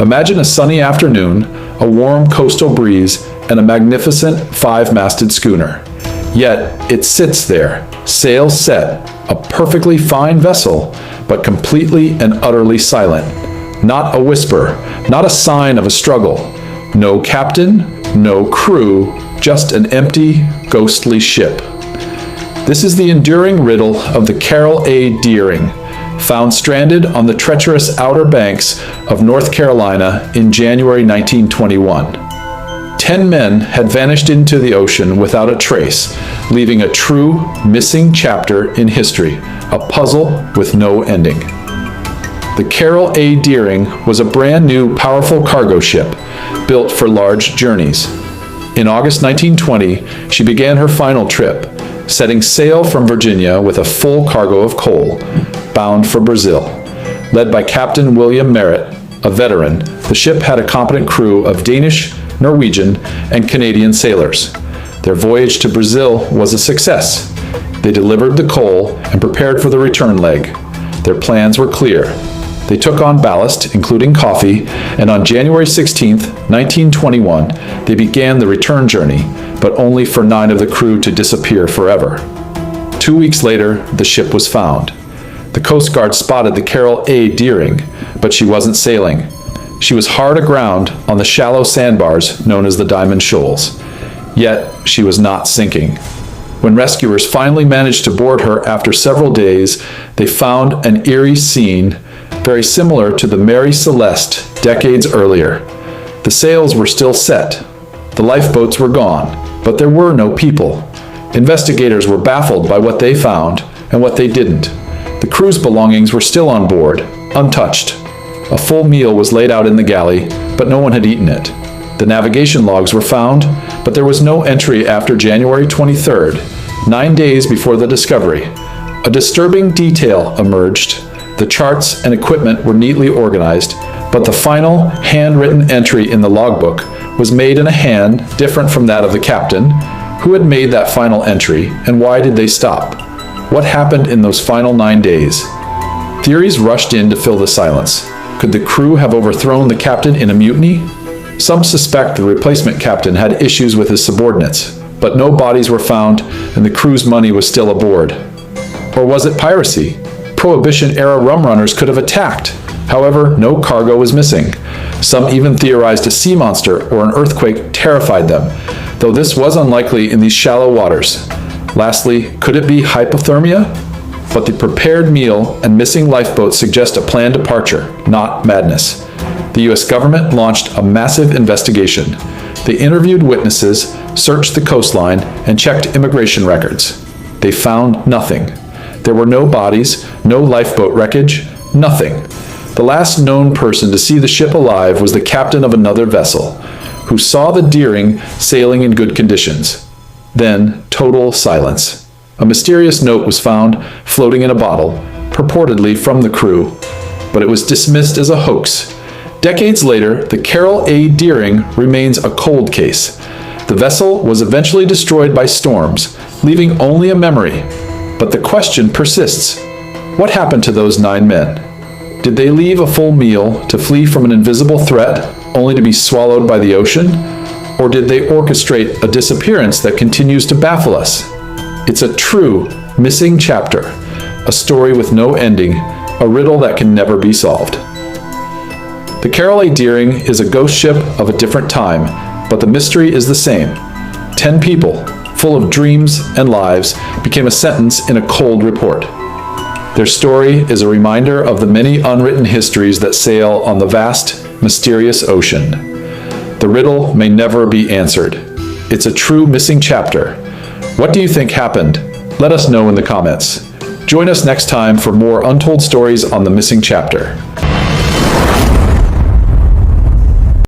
Imagine a sunny afternoon, a warm coastal breeze, and a magnificent five-masted schooner. Yet it sits there, sails set, a perfectly fine vessel, but completely and utterly silent. Not a whisper, not a sign of a struggle. No captain, no crew, just an empty, ghostly ship. This is the enduring riddle of the Carroll A. Deering, found stranded on the treacherous outer banks of North Carolina in January 1921. 10 men had vanished into the ocean without a trace, leaving a true missing chapter in history, a puzzle with no ending. The Carroll A. Deering was a brand new, powerful cargo ship built for large journeys. In August 1920, she began her final trip, setting sail from Virginia with a full cargo of coal, bound for Brazil. Led by Captain William Merritt, a veteran, the ship had a competent crew of Danish, Norwegian, and Canadian sailors. Their voyage to Brazil was a success. They delivered the coal and prepared for the return leg. Their plans were clear. They took on ballast, including coffee, and on January 16, 1921, they began the return journey, but only for 9 of the crew to disappear forever. 2 weeks later, the ship was found. The Coast Guard spotted the Carroll A. Deering, but she wasn't sailing. She was hard aground on the shallow sandbars known as the Diamond Shoals. Yet, she was not sinking. When rescuers finally managed to board her after several days, they found an eerie scene very similar to the Mary Celeste decades earlier. The sails were still set. The lifeboats were gone, but there were no people. Investigators were baffled by what they found and what they didn't. The crew's belongings were still on board, untouched. A full meal was laid out in the galley, but no one had eaten it. The navigation logs were found, but there was no entry after January 23rd, 9 days before the discovery. A disturbing detail emerged. The charts and equipment were neatly organized, but the final handwritten entry in the logbook was made in a hand different from that of the captain. Who had made that final entry, and why did they stop? What happened in those final 9 days? Theories rushed in to fill the silence. Could the crew have overthrown the captain in a mutiny? Some suspect the replacement captain had issues with his subordinates, but no bodies were found and the crew's money was still aboard. Or was it piracy? Prohibition-era rum runners could have attacked. However, no cargo was missing. Some even theorized a sea monster or an earthquake terrified them, though this was unlikely in these shallow waters. Lastly, could it be hypothermia? But the prepared meal and missing lifeboat suggest a planned departure, not madness. The U.S. government launched a massive investigation. They interviewed witnesses, searched the coastline, and checked immigration records. They found nothing. There were no bodies, no lifeboat wreckage, nothing. The last known person to see the ship alive was the captain of another vessel, who saw the Deering sailing in good conditions. Then, total silence. A mysterious note was found floating in a bottle, purportedly from the crew, but it was dismissed as a hoax. Decades later, the Carroll A. Deering remains a cold case. The vessel was eventually destroyed by storms, leaving only a memory. But the question persists. What happened to those 9 men? Did they leave a full meal to flee from an invisible threat, only to be swallowed by the ocean? Or did they orchestrate a disappearance that continues to baffle us? It's a true missing chapter, a story with no ending, a riddle that can never be solved. The Carroll A. Deering is a ghost ship of a different time, but the mystery is the same. 10 people, full of dreams and lives, became a sentence in a cold report. Their story is a reminder of the many unwritten histories that sail on the vast, mysterious ocean. The riddle may never be answered. It's a true missing chapter. What do you think happened? Let us know in the comments. Join us next time for more untold stories on the missing chapter.